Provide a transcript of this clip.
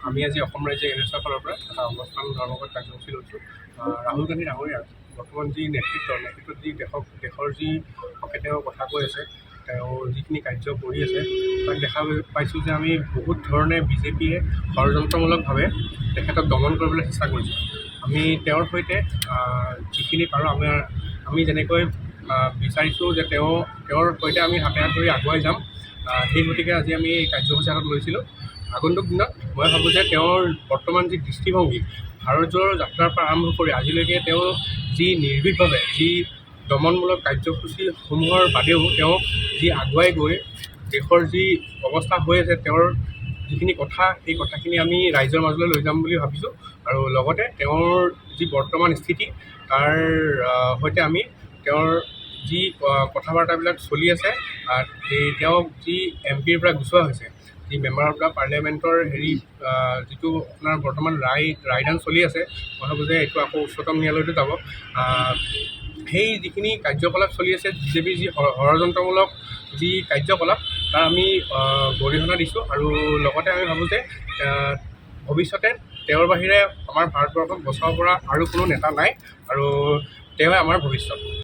আমি আজি অসম ৰাজ্যিক NSUI ফালৰ পৰা এটা অৱস্থান ধৰ্মঘট কাৰ্যসূচী লৈছোঁ। ৰাহুল গান্ধী ডাঙৰীয়াৰ বৰ্তমান যি নেতৃত্বত যি দেশৰ যি হকে তেওঁ কথা কৈ আছে, তেওঁ যিখিনি কাৰ্য কৰি আছে, তাক দেখা পাইছোঁ যে আমি বহুত ধৰণে বিজেপিয়ে ষড়যন্ত্ৰমূলকভাৱে তেখেতক দমন কৰিবলৈ চেষ্টা কৰিছোঁ। আমি তেওঁৰ সৈতে যিখিনি পাৰোঁ আমি যেনেকৈ বিচাৰিছোঁ যে তেওঁৰ সৈতে আমি হাতে হাত ধৰি আগুৱাই যাম। সেই গতিকে আজি আমি কাৰ্যসূচী হাতত লৈছিলোঁ। আগন্তুক দিনত মই ভাবোঁ যে তেওঁৰ বৰ্তমান যি দৃষ্টিভংগী, ভাৰত জোৰৰ যাত্ৰাৰ পৰা আৰম্ভ কৰি আজিলৈকে তেওঁ যি নিৰ্ভীকভাৱে যি দমনমূলক কাৰ্যসূচীসমূহৰ বাদেও তেওঁ যি আগুৱাই গৈ দেশৰ যি অৱস্থা হৈ আছে, তেওঁৰ যিখিনি কথা, সেই কথাখিনি আমি ৰাইজৰ মাজলৈ লৈ যাম বুলি ভাবিছোঁ। আৰু লগতে তেওঁৰ যি বৰ্তমান স্থিতি, তাৰ সৈতে আমি তেওঁৰ যি কথা বাৰ্তাবিলাক চলি আছে, তেওঁক যি MP ৰ পৰা গুচোৱা হৈছে, যি মেম্বাৰ অফ দ্য পাৰ্লিয়ামেণ্টৰ যিটো আপোনাৰ বৰ্তমান ৰায়দান চলি আছে, মই ভাবোঁ যে এইটো আকৌ উচ্চতম ন্যায়ালয়তো যাব। সেই যিখিনি কাৰ্যকলাপ চলি আছে, বিজেপিৰ যি ষড়যন্ত্ৰমূলক যি কাৰ্যকলাপ, তাৰ আমি গৰিহণা দিছোঁ। আৰু লগতে আমি ভাবোঁ যে ভৱিষ্যতে তেওঁৰ বাহিৰে আমাৰ ভাৰতবৰ্ষক বচাব পৰা আৰু কোনো নেতা নাই, আৰু তেওঁৱে আমাৰ ভৱিষ্যত।